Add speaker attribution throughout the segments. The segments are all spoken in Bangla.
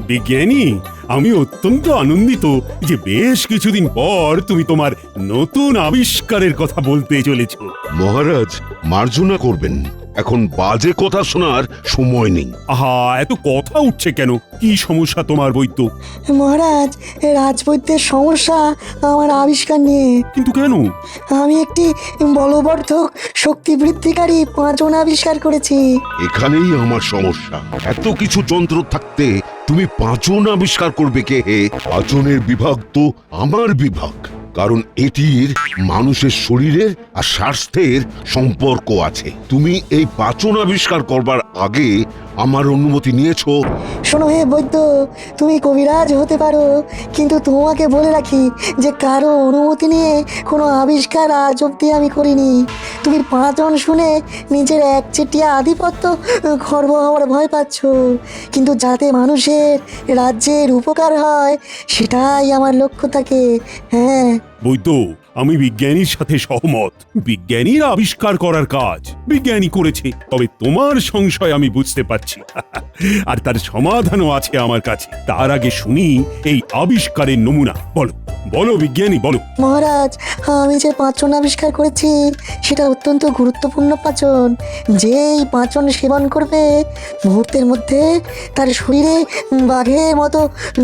Speaker 1: বিজ্ঞানী, আমি অত্যন্ত আনন্দিত যে বেশ কিছুদিন পর তুমি তোমার নতুন আবিষ্কারের কথা বলতে চলেছ।
Speaker 2: মহারাজ, মার্জনা করবেন, এখন বাজে কথা শোনার সময় নেই।
Speaker 1: আহা, এত কথা উঠছে কেন? কি সমস্যা তোমার বৈদ্য?
Speaker 3: মহারাজ, রাজবৈদ্যের সমস্যা আমার আবিষ্কার নিয়ে।
Speaker 1: কিন্তু কেন?
Speaker 3: আমি একটি বলবর্ধক শক্তি বৃদ্ধিকারী পাঁচন আবিষ্কার করেছি।
Speaker 2: এখানেই আমার সমস্যা। এত কিছু যন্ত্র থাকতে তুমি পাঁচন আবিষ্কার করবে কে হে? পাঁচনের বিভাগ তো আমার বিভাগ, কারণ এটির মানুষের শরীরের আর স্বাস্থ্যের সম্পর্ক আছে। তুমি এই পাঁচন আবিষ্কার করবার আগে আমার অনুমতি নিয়েছো?
Speaker 3: শোনো হে বৈদ্য, তুমি কবিরাজ হতে পারো, কিন্তু তোমাকে বলে রাখি যে কারো অনুমতি নিয়ে কোনো আবিষ্কার আজ অব্দি আমি করিনি। তুমি পাঁচন শুনে নিজের একচেটিয়া আধিপত্য খর্ব হওয়ার ভয় পাচ্ছ, কিন্তু যাতে মানুষের রাজ্যের উপকার হয় সেটাই আমার লক্ষ্য থাকে। হ্যাঁ
Speaker 1: বৈদ্য, আমি বিজ্ঞানীর সাথে সহমত। বিজ্ঞানীর আবিষ্কার করার কাজ বিজ্ঞানী করেছে, তবে তোমার সংশয় আমি বুঝতে পারছি আর তার সমাধানও আছে আমার কাছে। তার আগে শুনি এই আবিষ্কারের নমুনা। বলো বলো বিজ্ঞানী, বলো।
Speaker 3: মহারাজ, আমি যে পাঁচন আবিষ্কার করেছি সেটা অত্যন্ত গুরুত্বপূর্ণ পাঁচন। যেই পাঁচন সেবন করবে মুহূর্তের মধ্যে তার শরীরে বাঘের মতো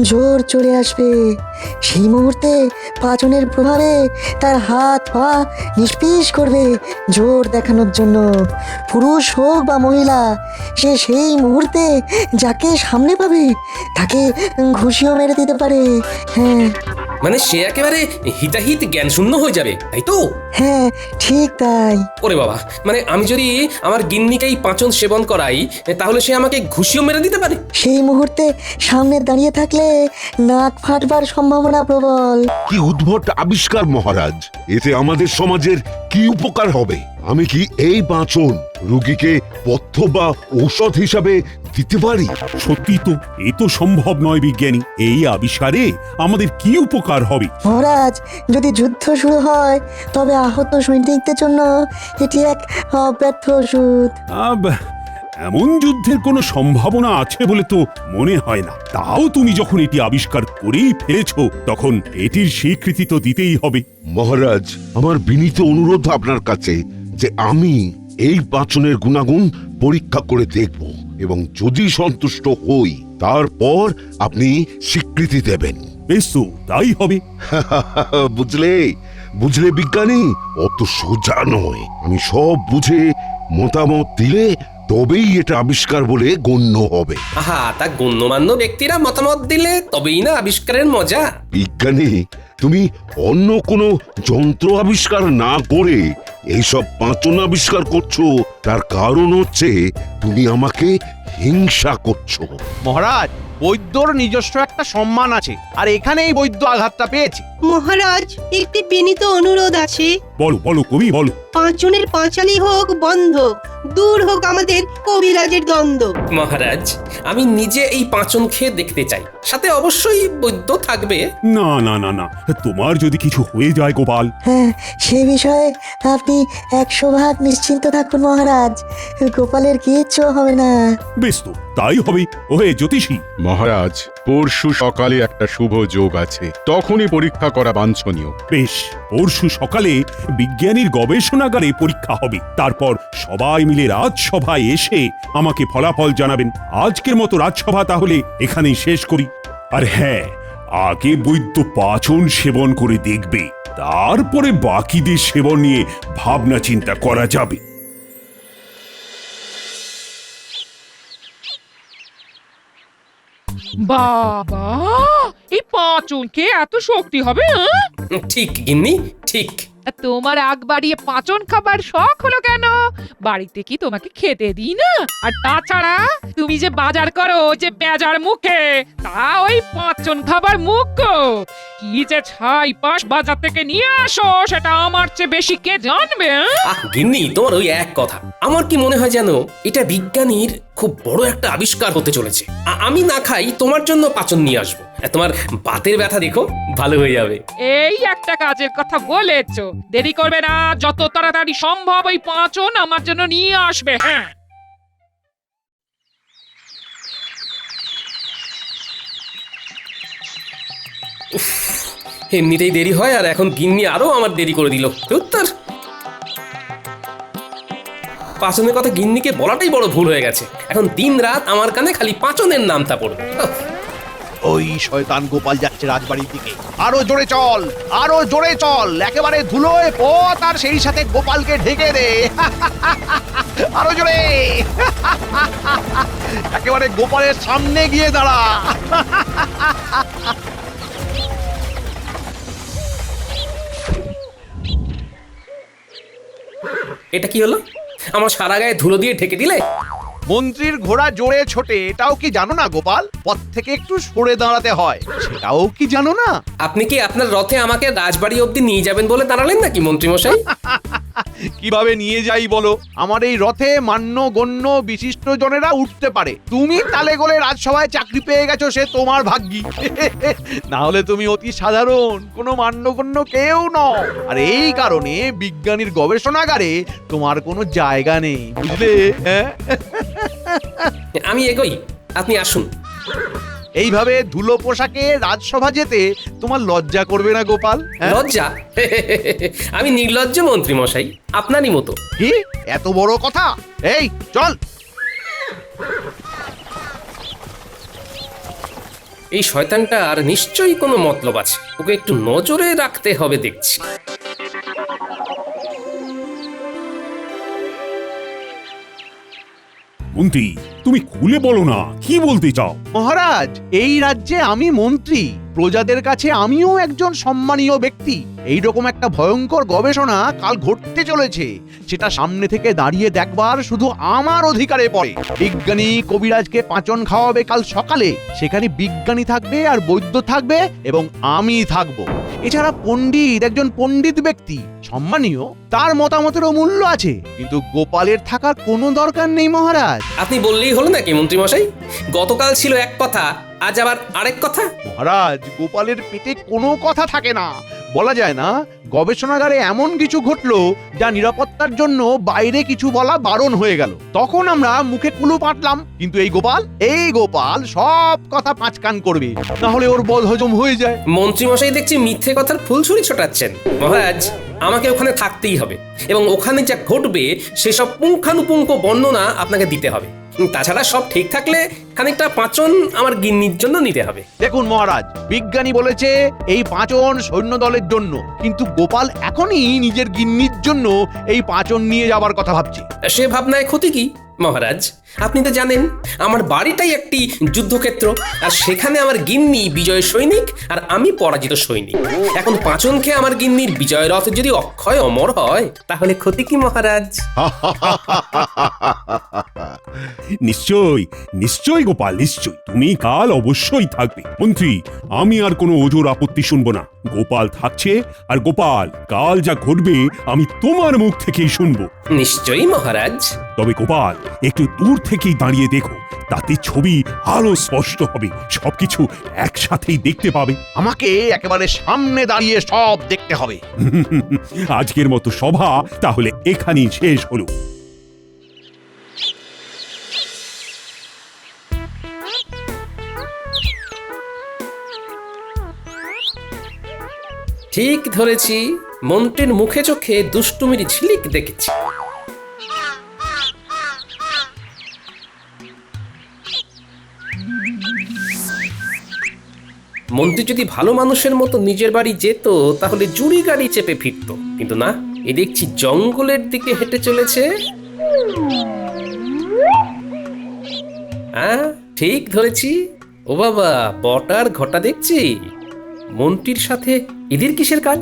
Speaker 3: জোর চলে আসবে। সেই মুহূর্তে পাঁচনের প্রভাবে তার হাত পা নিষ্পিস করবে জোর দেখানোর জন্য। পুরুষ হোক বা মহিলা, সে সেই মুহূর্তে যাকে সামনে পাবে তাকে ঘুষিও মেরে দিতে পারে। হ্যাঁ
Speaker 4: মানে সে একেবারে হিতাহিত জ্ঞান শূন্য হয়ে যাবে, তাই তো?
Speaker 3: হ্যাঁ, ঠিক তাই।
Speaker 4: ওরে বাবা, মানে আমি যদি আমার গিন্নিকেই পাঁচন সেবন করাই তাহলে সে আমাকে ঘুষিও মেরে দিতে পারে?
Speaker 3: সেই মুহূর্তে সামনে দাঁড়িয়ে থাকলে নাক ফাটবার সম্ভাবনা প্রবল।
Speaker 2: কি উদ্ভট আবিষ্কার মহারাজ! এতে আমাদের সমাজের কি উপকার হবে? আমি কি এই পাঁচন রোগীকে পথ্য বা ঔষধ হিসাবে দিতে পারি?
Speaker 1: সত্যি তো, এ তো সম্ভব নয় বিজ্ঞানী। এই আবিষ্কারে আমাদের কি উপকার হবে?
Speaker 3: মহারাজ, যদি যুদ্ধ শুরু হয় তবে আহত সৈনিকদের জন্য এটি এক অব্যর্থ ওষুধ।
Speaker 1: এমন যুদ্ধের কোনো সম্ভাবনা আছে বলে তো মনে হয় না। তাও তুমি যখন এটি আবিষ্কার করেই ফেলেছো, তখন এটির স্বীকৃতি তো দিতেই হবে।
Speaker 2: মহারাজ, আমার বিনীত অনুরোধ আপনার কাছে যে আমি এই পাঁচনের গুণাগুণ পরীক্ষা করে দেখব এবং যদি সন্তুষ্ট হই তারপর আপনি স্বীকৃতি দেবেন।
Speaker 1: বেশ, তো তাই হবে।
Speaker 2: বুঝলে বুঝলে বিজ্ঞানী, অত সোজা নয়। আমি সব বুঝে মতামত দিলে তবেই এটা আবিষ্কার বলে গণ্য হবে।
Speaker 4: আহা, তা গণ্যমান্য ব্যক্তিরা মতামত দিলে তবেই না আবিষ্কারের মজা।
Speaker 2: বিজ্ঞানী, তুমি অন্য কোনো যন্ত্র আবিষ্কার না করে এইসব পাঁচন আবিষ্কার করছো, তার কারণ হচ্ছে তুমি আমাকে হিংসা করছো।
Speaker 5: মহারাজ, বৈদ্যর নিজস্ব একটা সম্মান আছে, আর এখানেই বৈদ্য আঘাতটা পেয়েছে।
Speaker 6: মহারাজ, একটি বিনীত অনুরোধ আছে।
Speaker 1: বলো বলো কবি, বলো।
Speaker 6: পাঁচনের পাঁচালি হোক বন্ধ, দূর হোক আমাদের কবিরাজের দ্বন্দ্ব।
Speaker 4: মহারাজ, আমি নিজে এই পাঁচন খেয়ে দেখতে চাই, সাথে অবশ্যই বৈদ্য থাকবে।
Speaker 1: না না না না, তোমার যদি কিছু হয়ে যায় গোপাল।
Speaker 3: হ্যাঁ, সে বিষয়ে আপনি 100% নিশ্চিন্ত থাকুন মহারাজ, গোপালের কিচ্ছু হবে না।
Speaker 1: বেশ, তো তাই হবে। ওহে জ্যোতিষী।
Speaker 7: মহারাজ, পরশু সকালে একটা শুভ যোগ আছে, তখনই পরীক্ষা করা বাঞ্ছনীয়।
Speaker 1: বেশ, পরশু সকালে বিজ্ঞানীর গবেষণাগারে পরীক্ষা হবে। তারপর সবাই মিলে রাজসভায় এসে আমাকে ফলাফল জানাবেন। আজকের মতো রাজসভা তাহলে এখানেই শেষ করি। আর হ্যাঁ, আগে বৈদ্য পাচন সেবন করে দেখবে, তারপরে বাকিদের সেবন নিয়ে ভাবনা চিন্তা করা যাবে।
Speaker 8: বাবা, এই পাঁচনকে এত শক্তি হবে?
Speaker 4: ঠিক গিন্নি, ঠিক।
Speaker 8: তোমার আগ বাড়িয়ে পাঁচন খাবার শখ হলো কেন? বাড়িতে কি তোমাকে খেতে দিই না? আর তাছাড়া তুমি যে বাজার করো যে বেজার মুখে, তা ওই পাঁচন খাবার মুখ গো। কি যে ছাই পাশ বাজার থেকে নিয়ে আসো সেটা আমার চেয়ে বেশি কে জানবে?
Speaker 4: গিন্নি, তোমার ওই এক কথা। আমার কি মনে হয় জানো, এটা বিজ্ঞানীর খুব বড় একটা আবিষ্কার হতে চলেছে। আমি না খাই, তোমার জন্য পাচন নিয়ে আসবো। তোমার বাতের ব্যথা দেখো ভালো হয়ে যাবে।
Speaker 8: এই একটা কাজের কথা বলেছো, দেরি করবে না, যত তাড়াতাড়ি সম্ভব ওই পাঁচন আমার জন্য নিয়ে আসবে। হ্যাঁ,
Speaker 4: এমনিতেই দেরি হয়, আর এখন গিন্নি আরো আমার দেরি করে দিল। উত্তর পাচনের কথা গিন্নিকে বলাটাই বড় ভুল হয়ে গেছে। এখন দিন রাত আমার কানে খালি পাচনের নামটা পড়বে।
Speaker 5: ওই শয়তান গোপাল যাচ্ছে রাজবাড়ির দিকে। আরো জোরে চল, আরো জোরে চল, একেবারে ধুলোয় পথ, আর সেই সাথে গোপালকে ঢেকে দে। আরো জোরে, একেবারে গোপালের সামনে গিয়ে দাঁড়া।
Speaker 4: এটা কি হলো? আমার সারা গায়ে ধুলো দিয়ে ঢেকে দিলে।
Speaker 5: মন্ত্রীর ঘোড়া জোরে ছোটে, এটাও কি জানো না গোপাল? পথ থেকে একটু সরে দাঁড়াতে হয়, সেটাও কি জানো না?
Speaker 4: আপনি কি আপনার রথে আমাকে রাজবাড়ি অবধি নিয়ে যাবেন বলে দাঁড়ালেন নাকি মন্ত্রী মশাই?
Speaker 5: কিভাবে নিয়ে যাই বলো? আমার এই রথে মান্য গণ্য বিশিষ্ট জনেরা উঠতে পারে। তুমি তালে গোলে রাজসভায় চাকরি পেয়ে গেছো, সে তোমার ভাগ্যি। না হলে তুমি অতি সাধারণ কোনো মান্যগণ্য কেউ নও। আর এই কারণে বিজ্ঞানীর গবেষণাগারে তোমার কোনো জায়গা নেই, বুঝলে? হ্যাঁ,
Speaker 4: আমি এগোই, আপনি আসুন।
Speaker 5: এইভাবে ধুলো পোশাকে রাজসভা যেতে তোমার লজ্জা করবে না গোপাল? হ্যাঁ?
Speaker 4: লজ্জা? আমি নির্লজ্জ মন্ত্রী মশাই, আপনারই মতো।
Speaker 5: কি এত বড় কথা? এই চল।
Speaker 4: এই শয়তানটা আর নিশ্চয়ই কোনো মতলব আছে, ওকে একটু নজরে রাখতে হবে দেখছি।
Speaker 1: মন্ত্রী, তুমি খুলে বলো না, কি বলতে চাও?
Speaker 5: মহারাজ, এই রাজ্যে আমি মন্ত্রী, প্রজাদের কাছে আমিও একজন সম্মানীয় ব্যক্তি। এইরকম একটা ভয়ঙ্কর গবেষণা কাল ঘটতে চলেছে, সেটা সামনে থেকে দাঁড়িয়ে দেখবার শুধু আমার অধিকারে পড়ে। বিজ্ঞানী কবিরাজকে পাচন খাওয়াবে কাল সকালে, সেখানে বিজ্ঞানী থাকবে আর বৈদ্য থাকবে এবং আমি থাকব। এছাড়া পণ্ডিত, একজন পণ্ডিত ব্যক্তি সম্মানীয়, তার মতামতেরও মূল্য আছে, কিন্তু গোপালের থাকার কোনো দরকার নেই মহারাজ।
Speaker 4: আপনি বললেই হলো নাকি মন্ত্রী মশাই? গতকাল ছিল এক কথা, আজ আবার আরেক কথা।
Speaker 5: মহারাজ, গোপালের পেটে কোনো কথা থাকে না, বলা যায় না। গবেষণাগারে এমন কিছু ঘটলো যা নিরাপত্তার জন্য বাইরে কিছু বলা বারণ হয়ে গেল। তখন আমরা মুখে কুলু পাটলাম, কিন্তু এই গোপাল সব কথা পাঁচকান করবে, না হলে ওর বদহজম হয়ে যায়।
Speaker 4: মন্ত্রী মশাই দেখছি মিথ্যে কথার ফুলছুরি ছোটাচ্ছেন। মহারাজ, আমাকে ওখানে থাকতেই হবে এবং ওখানে যা ঘটবে সেসব পুঙ্খানুপুঙ্খ বর্ণনা আপনাকে দিতে হবে। তাছাড়া সব ঠিক থাকলে খানিকটা পাচন আমার গিন্নির জন্য নিতে হবে।
Speaker 5: দেখুন মহারাজ, বিজ্ঞানী বলেছে এই পাচন সৈন্য দলের জন্য, কিন্তু গোপাল এখনই নিজের গিন্নির জন্য এই পাচন নিয়ে যাবার কথা ভাবছে।
Speaker 4: সে ভাবনায় ক্ষতি কি মহারাজ? আপনি তো জানেন আমার বাড়িটাই একটি যুদ্ধক্ষেত্র, আর সেখানে আমার গিন্নি বিজয় সৈনিক আর আমি পরাজিত সৈনিক। এখন পাচন খেয়ে আমার গিন্নির বিজয় রথ যদি অক্ষয় অমর হয়, তাহলে ক্ষতি কি মহারাজ?
Speaker 1: নিশ্চয় নিশ্চয় গোপাল, নিশ্চয় তুমি কাল অবশ্যই থাকবে। মন্ত্রী, আমি আর কোনো ওজোর আপত্তি শুনবো না। গোপাল থাকছে, আর গোপাল কাল যা ঘটবে আমি তোমার মুখ থেকেই শুনবো।
Speaker 4: নিশ্চয়ই মহারাজ।
Speaker 1: তবে গোপাল, একটু দূর থেকেই দাঁড়িয়ে দেখো, তাতে ছবি আরো স্পষ্ট হবে, সবকিছু একসাথেই দেখতে পাবে।
Speaker 5: আমাকে একেবারে সামনে দাঁড়িয়ে সব দেখতে হবে।
Speaker 1: আজকের মতো সভা তাহলে এখানেই শেষ হলো।
Speaker 4: ঠিক ধরেছি, মন্ত্রীর মুখে চোখে দুষ্টুমির ঝিলিক দেখেছি। মন্ত্রী যদি ভালো মানুষের মতো নিজের বাড়ি যেত, তাহলে জুড়ি গাড়ি চেপে ফিরত, কিন্তু না, এ দেখছি জঙ্গলের দিকে হেঁটে চলেছে। হ্যাঁ, ঠিক ধরেছি। ও বাবা, বটার ঘটা দেখছি। মন্ত্রীর সাথে এদের কিসের কাজ?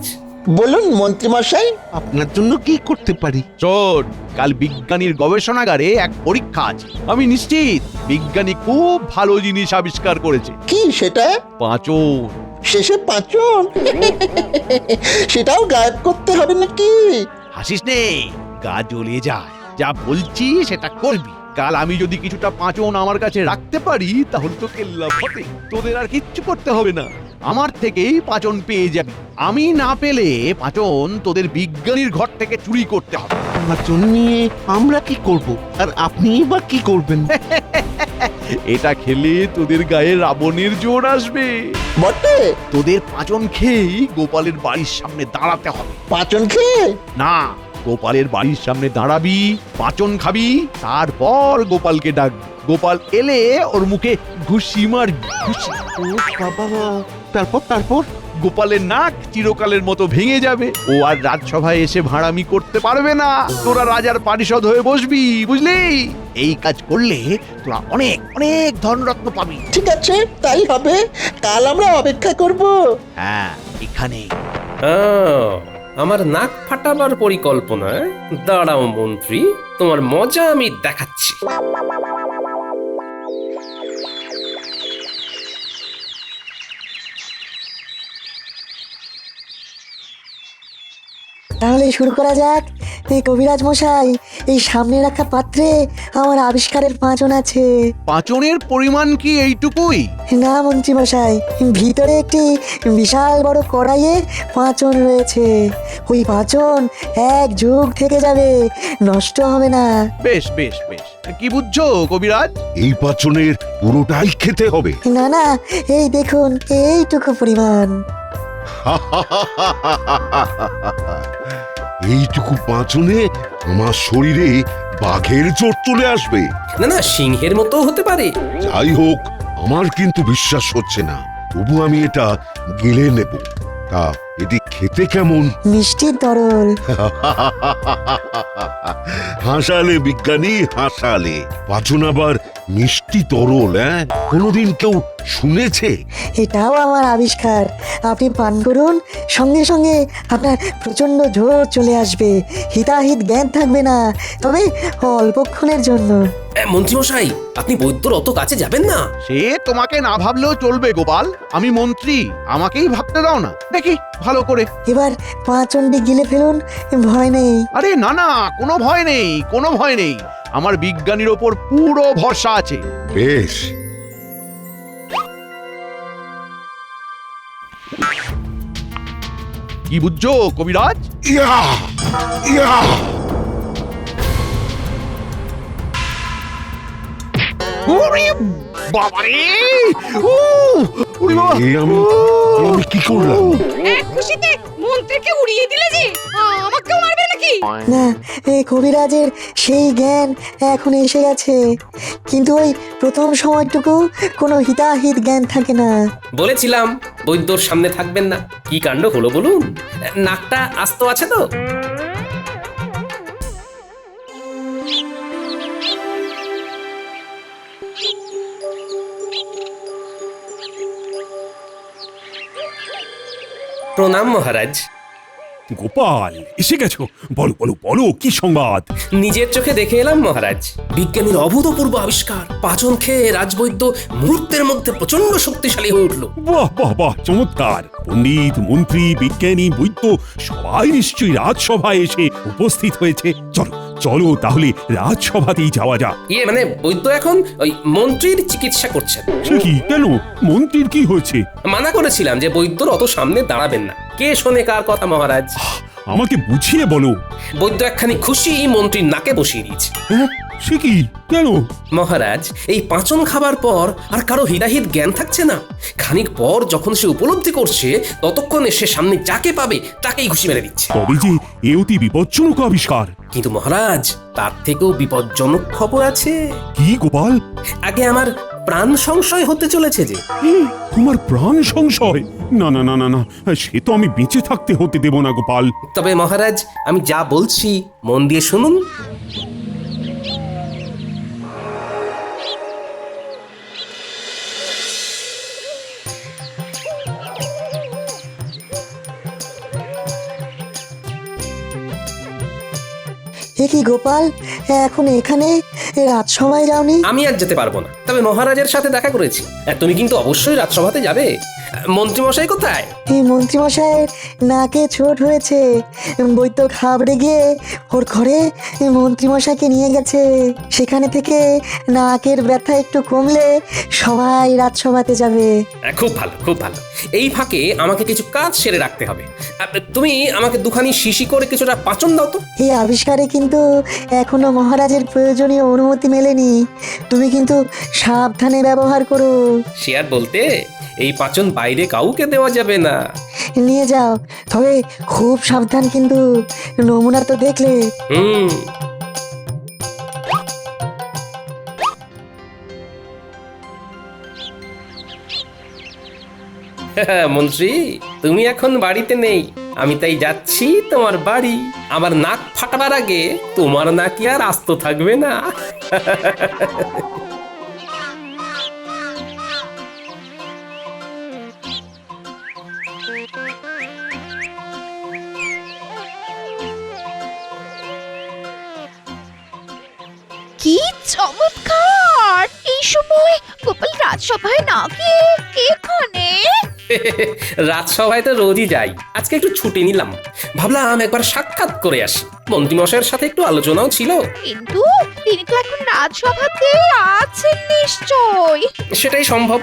Speaker 9: বলুন মন্ত্রী মশাই,
Speaker 5: আপনার জন্য কি করতে পারি? শোন, কাল বিজ্ঞানীর গবেষণাগারে এক পরীক্ষা আছে। আমি নিশ্চিত বিজ্ঞানী খুব ভালো জিনিস আবিষ্কার করেছে।
Speaker 9: কি সেটা?
Speaker 5: পাচন।
Speaker 9: শেষে পাচন? সেটাও গায়েব করতে হবে নাকি?
Speaker 5: হাসিস নে, গা জ্বলে যায়। যা বলছি সেটা করবি। কাল আমি যদি কিছুটা পাচন আমার কাছে রাখতে পারি, তাহলে তো কেল্লা ফতে, তোদের আর কিচ্ছু করতে হবে না। আমার থেকেই পাচন পেয়ে যাবি। আমি না পেলে পাচন তোদের বিজ্ঞানীর ঘর থেকে চুরি করতে হবে।
Speaker 9: পাচন নিয়ে আমরা কি করব, আর আপনি বা কি করবেন?
Speaker 5: এটা খেলে তোদের গায়ে রাবণের জোর আসবে।
Speaker 9: বটে
Speaker 5: তোদের পাঁচন খেয়েই গোপালের বাড়ির সামনে দাঁড়াতে হবে।
Speaker 9: পাঁচন খেয়ে
Speaker 5: না, গোপালের বাড়ির সামনে দাঁড়াবি, পাঁচন খাবি, তারপর গোপালকে ডাকবি। গোপাল এলে ওর মুখে ঘুষি মারবি, ঘুষি। ও বাবা, তারপর তারপর গোপালের নাক চিরকালের মতো ভেঙে যাবে। ও আর রাজসভায় এসে ভাড়ামি করতে পারবে না। তোরা রাজার পারিষদ হয়ে বসবি, বুঝলি? এই কাজ করলে তোরা অনেক অনেক ধনরত্ন পাবি।
Speaker 9: ঠিক আছে, তাই হবে। কাল আমরা অপেক্ষা করব।
Speaker 5: হ্যাঁ, এখানে।
Speaker 4: আমার নাক ফাটাবার পরিকল্পনা? দাঁড়াও মন্ত্রী, তোমার মজা আমি দেখাচ্ছি।
Speaker 3: তাহলে শুরু করা যাক। এই কবিরাজ মশাই, এই সামনে রাখা পাত্রে আমার আবিষ্কারের পাঁচন আছে।
Speaker 5: পাঁচনের পরিমাণ কি এইটুকুই?
Speaker 3: না মন্ত্রী মশাই, ভিতরে একটি বিশাল বড় কড়াইয়ে পাঁচন রয়েছে। ওই পাঁচন এক যুগ থেকে যাবে, নষ্ট হবে না।
Speaker 5: বেশ বেশ বেশ, কি বুঝছো কবিরাজ?
Speaker 2: এই পাচনের পুরোটাই খেতে হবে।
Speaker 3: না না, এই দেখুন, এইটুকু পরিমাণ।
Speaker 2: এইটুকু পাচনে আমার শরীরে বাঘের চোট চলে আসবে।
Speaker 4: না না, সিংহের মতো হতে পারে।
Speaker 2: যাই হোক, আমার কিন্তু বিশ্বাস হচ্ছে না। তবু আমি এটা গিলে নেব। তা এটি খেতে কেমন?
Speaker 3: মিষ্টির তরল।
Speaker 2: হাসালে বিজ্ঞানী, হাসালে। পাচন আবার মিষ্টি তরল, হ্যাঁ? কোনোদিন কেউ শুনেছে?
Speaker 3: এটাও আমার আবিষ্কার। আপনি পান করুন, সঙ্গে সঙ্গে আপনার প্রচন্ড জোর চলে আসবে, হিতাহিত জ্ঞান থাকবে না, তবে অল্পক্ষণের জন্য।
Speaker 4: মন্ত্রীমশাই, আপনি বৈদ্যর অত কাছে যাবেন না।
Speaker 5: সে তোমাকে না ভাবলেও চলবে গোপাল। আমি মন্ত্রী, আমাকেই ভাবতে দাও না। দেখি ভালো করে।
Speaker 3: এবার পাঁচনটি গিলে ফেলুন, ভয় নেই।
Speaker 5: আরে না না, কোনো ভয় নেই, কোনো ভয় নেই। আমার বিজ্ঞানীর ওপর পুরো ভরসা আছে।
Speaker 2: বেশ।
Speaker 5: কি বুঝছো কবিরাজ?
Speaker 2: ইয়া! ইয়া!
Speaker 5: ওরে বাবারে! উ! ওরে বাবা!
Speaker 2: এ আমি কি করলাম?
Speaker 8: এক খুশিতে মন্ত্রীকে উড়িয়ে দিলে যে, আমাকেও মারবে নাকি?
Speaker 3: না, এই কবিরাজের সেই জ্ঞান এখন এসে গেছে, কিন্তু ওই প্রথম সময়টুকু কোনো হিতাহিত জ্ঞান থাকে না।
Speaker 4: বলেছিলাম বৈদ্যর সামনে থাকবেন না। কি কাণ্ড হলো বলুন? নাকটা আস্ত আছে তো? প্রণাম মহারাজ।
Speaker 1: গোপাল, এসে গেছো? বলো বলো বলো, কি সংবাদ?
Speaker 4: নিজের চোখে দেখে এলাম মহারাজ, বিজ্ঞানীর অভূতপূর্ব আবিষ্কার। পাচন খেয়ে রাজবৈদ্য মুহূর্তের মধ্যে প্রচন্ড শক্তিশালী হয়ে উঠল।
Speaker 1: বাহ বাহ বাহ, চমৎকার! পণ্ডিত, মন্ত্রী, বিজ্ঞানী, বৈদ্য সবাই নিশ্চয়ই রাজসভায় এসে উপস্থিত হয়েছে। চলো চলো, তাহলে রাজসভাতেই যাওয়া যাক।
Speaker 4: মানে বৈদ্য এখন ওই মন্ত্রীর চিকিৎসা করছেন।
Speaker 1: সে কি? কেন? মন্ত্রীর কি হয়েছে?
Speaker 4: মানা করেছিলাম যে বৈদ্যর অত সামনে দাঁড়াবেন না। কে শোনে কার কথা মহারাজ?
Speaker 1: আমাকে বুঝিয়ে বলো।
Speaker 4: বৈদ্য একখানি খুশি মন্ত্রীর নাকে বসিয়ে দিয়েছে।
Speaker 1: হ্যাঁ, সে কি? কেন?
Speaker 4: মহারাজ, এই পাচন খাবার পর আর কারো হিতাহিত জ্ঞান থাকছে না। খানিক পর যখন সে উপলব্ধি করছে, ততক্ষণে সে সামনে যাকে পাবে তাকেই ঘুষি মেরে দিচ্ছে।
Speaker 1: তবে যে এ অতি বিপজ্জনক আবিষ্কার।
Speaker 4: কিন্তু মহারাজ, তার থেকেও বিপজ্জনক খবর আছে।
Speaker 1: কি গোপাল?
Speaker 4: আগে আমার প্রাণ সংশয় হতে চলেছে যে।
Speaker 1: তোমার প্রাণ সংশয়? না না না না না, সে তো আমি বেঁচে থাকতে হতে দেব না গোপাল।
Speaker 4: তবে মহারাজ, আমি যা বলছি মন দিয়ে শুনুন।
Speaker 3: এ কি গোপাল, এখন এখানে? রাজসভায় যাওনি?
Speaker 4: আমি আর যেতে পারবো না, তবে মহারাজের সাথে দেখা করেছি। তুমি কিন্তু অবশ্যই রাজসভাতে যাবে। মন্ত্রীমশাই কোথায়?
Speaker 3: এই মন্ত্রীমশাইয়ের নাকে চোট হয়েছে, বৈদ্য ঘাবড়ে গিয়ে ওর ঘরে মন্ত্রীমশাইকে নিয়ে গেছে। সেখানে থেকে নাকের ব্যথা একটু কমলে সবাই রাজসভাতে যাবে।
Speaker 4: খুব ভালো, খুব ভালো। এই ফাঁকে আমাকে কিছু কাজ সেরে রাখতে হবে। তুমি আমাকে দুখানি শিশি করে কিছুটা পাচন দাও তো।
Speaker 3: এই আবিষ্কারে কিন্তু এখনো মহারাজের প্রয়োজনীয় অনুমতি মেলেনি, তুমি কিন্তু সাবধানে ব্যবহার করো।
Speaker 4: সে আর বলতে, এই পাচন বাইরে কাউকে দেওয়া যাবে না।
Speaker 3: নিয়ে যাও, তবে খুব সাবধান কিন্তু, নমুনা তো দেখলে।
Speaker 4: হুম। মন্ত্রী, তুমি এখন বাড়িতে নেই, আমি তাই যাচ্ছি তোমার বাড়ি। আমার নাক ফাটাবার আগে তোমার নাকি আর আস্ত থাকবে না।
Speaker 10: কি চমৎকার! এই সময় গোপাল রাজসভায় না গিয়ে এখানে?
Speaker 4: রাজসভায় তো রোজই যাই, আজকে একটু ছুটি নিলাম। ভাবলাম একবার সাক্ষাৎ করে আসি। মন্ত্রীমশাইয়ের সাথে একটু আলোচনাও ছিল।
Speaker 10: কিন্তু তিনি তো এখন রাজসভাতে আছেন নিশ্চয়।
Speaker 4: সেটাই সম্ভব,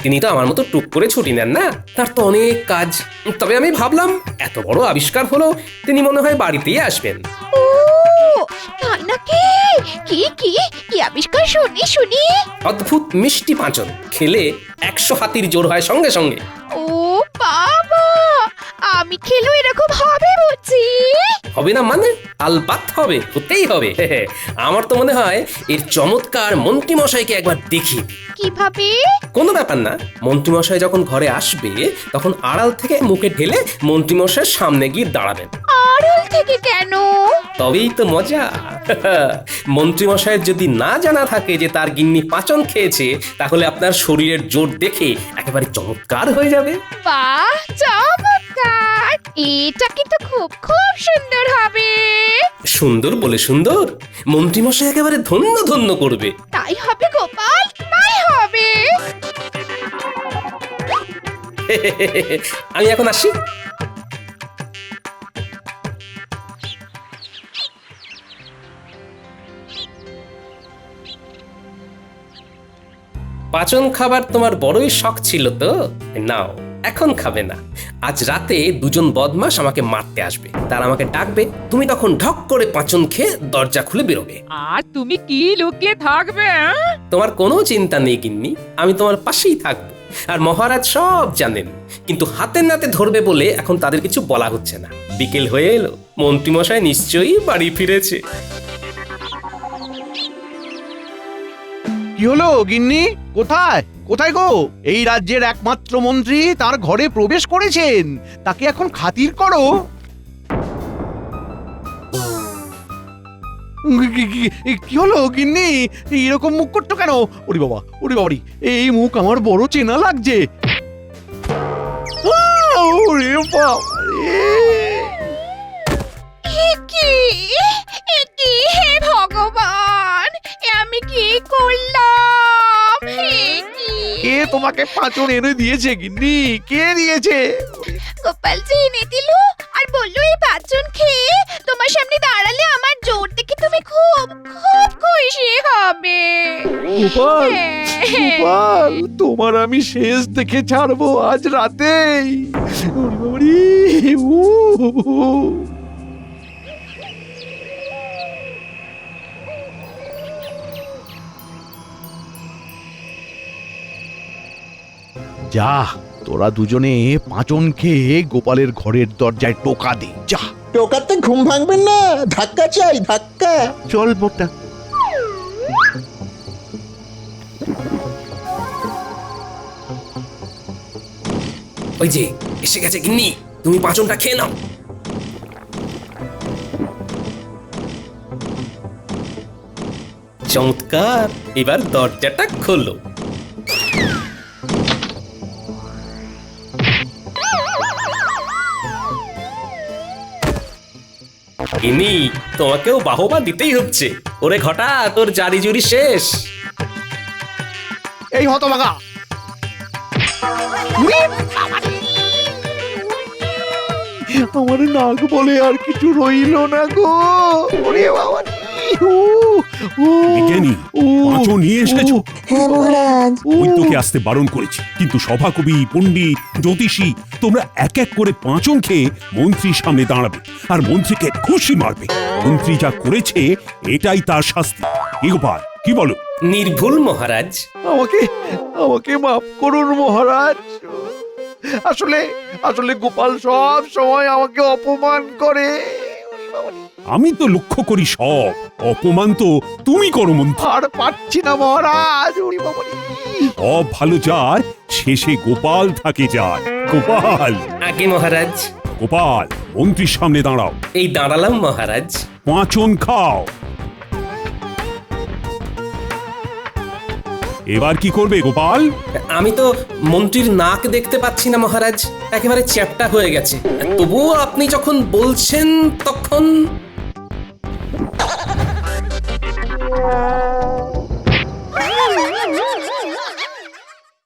Speaker 4: তিনি তো আমার মতো টুক করে ছুটি নেন না, তার তো অনেক কাজ। তবে আমি ভাবলাম এত বড় আবিষ্কার হলো, তিনি মনে হয় বাড়িতেই আসবেন।
Speaker 10: ও তাই নাকি? কি কি কি আবিষ্কার শুনি শুনি।
Speaker 4: অদ্ভুত মিষ্টি পাঁচন, খেলে 100 হাতির জোর হয় সঙ্গে সঙ্গে।
Speaker 10: ও বাবা, আমি খেলো এরকম হবে বুঝি?
Speaker 4: হবে না মানে? আলবাত হবে, হতেই হবে। আমার তো মনে হয় এর চমৎকার মন্ত্রীমশাইকে একবার দেখি।
Speaker 10: কিভাবে?
Speaker 4: কোনো ব্যাপার না, মন্ত্রীমশাই যখন ঘরে আসবে তখন আড়াল থেকে মুখে ঢেলে মন্ত্রীমশাইয়ের সামনে গিয়ে দাঁড়াবেন।
Speaker 10: আড়াল থেকে কেন?
Speaker 4: তবেই তো মজা। মন্ত্রীমশাইয়ের যদি না জানা থাকে যে তার গিন্নি পাচন খেয়েছে, তাহলে আপনার শরীরের জোর দেখে একেবারে চমৎকার হয়ে যাবে।
Speaker 10: বাহ, চমৎকার! এটা কিন্তু খুব খুব সুন্দর হবে।
Speaker 4: সুন্দর বলে সুন্দর, মন্ত্রীমশাই একেবারে ধন্য ধন্য করবে।
Speaker 10: তাই হবে গোপাল, তাই হবে।
Speaker 4: আমি এখন আসি। পাচন খাবার তোমার বড়ই শখ ছিল তো, নাও এখন খাবে না। আজ রাতে দুজন বদমাশ আমাকে মারতে আসবে, তারা আমাকে ডাকবে, তুমি তখন ঢক করে পাচন খেয়ে দরজা খুলে বেরোবে।
Speaker 8: আর তুমি কি লুকিয়ে থাকবে?
Speaker 4: তোমার কোনো চিন্তা নেই গিন্নি, আমি তোমার পাশেই থাকবো। আর মহারাজ সব জানেন, কিন্তু হাতে নাতে ধরবে বলে এখন তাদের কিছু বলা হচ্ছে না। বিকেল হয়ে এলো, মন্ত্রীমশাই নিশ্চয়ই বাড়ি ফিরেছে।
Speaker 5: কি হলো গিন্নি? কোথায় কোথায় গো? এই রাজ্যের একমাত্র মন্ত্রী তার ঘরে প্রবেশ করেছেন, তাকে এখন খাতির করো। কি হলো গিন্নি? এরকম মুখ করছো কেন? ওরে বাবা, ওরে বাবারি, এই মুখ আমার বড় চেনা লাগছে। ওরে বাবা
Speaker 10: কি কি, হে ভগবান, এ আমি কি করলাম?
Speaker 5: কে তোমাকে পাঁচন এনে দিয়েছে গিন্নি? কে দিয়েছে?
Speaker 10: গোপাল যে এনে দিল আর বললো এই পাঁচজন খেয়ে তোমার সামনে দাঁড়ালে আমার জোর দেখে তুমি খুব খুব খুশি হবে।
Speaker 5: গোপাল, গোপাল, তোমার আমি শেষ দেখে ছাড়বো আজ রাতেই। ওরে বাবারি, যা, তোরা দুজনে পাঁচন খেয়ে গোপালের ঘরের দরজায় টোকা দে, যা।
Speaker 9: টোকাতে ঘুম ভাঙবেন না, ধাক্কা চাই, ধাক্কা।
Speaker 5: চল মোটা।
Speaker 4: ওই যে এসে গেছে গিন্নি, তুমি পাঁচনটা খেয়ে নাও। চমৎকার, এবার দরজাটা খোলো। গিন্নি, তোমাকেও বাহবা দিতেই হচ্ছে। ওরে ঘটা, তোর জারি জুরি শেষ।
Speaker 5: এই হতভাগা, আমার নাক বলে আর কিছু রইল না গো। ওরে বাবা রে,
Speaker 1: বিজ্ঞানী পাঁচন নিয়ে এসেছো?
Speaker 3: হ্যাঁ মহারাজ।
Speaker 1: বৈদ্যকে আসতে বারণ করেছি, কিন্তু সভাকবি, পণ্ডিত, জ্যোতিষী তোমরা এক এক করে পাঁচন খেয়ে মন্ত্রীর সামনে দাঁড়াবে আর মন্ত্রীকে খুশি মারবে। মন্ত্রী যা করেছে এটাই তার শাস্তি। কি গোপাল, কি বলো?
Speaker 4: নির্ভুল মহারাজ।
Speaker 5: আমাকে আমাকে মাফ করুন মহারাজ। আসলে আসলে গোপাল সব সময় আমাকে অপমান করে।
Speaker 1: আমি তো লক্ষ্য করি সব অপমান তো তুমি করো মন্ত্রী।
Speaker 5: আর পাচ্ছি না মহারাজ। ওরে বাবা রে।
Speaker 1: সব ভালো যায়, শেষে গোপাল থাকে যায়। গোপাল,
Speaker 4: আগে মহারাজ।
Speaker 1: গোপাল মন্ত্রীর সামনে দাঁড়াও,
Speaker 4: এই দাঁড়ালাম মহারাজ।
Speaker 1: পাঁচন খাও। এবার কি করবে গোপাল?
Speaker 4: আমি তো মন্ত্রীর নাক দেখতে পাচ্ছি না মহারাজ, একেবারে চ্যাপ্টা হয়ে গেছে। তবুও আপনি যখন বলছেন তখন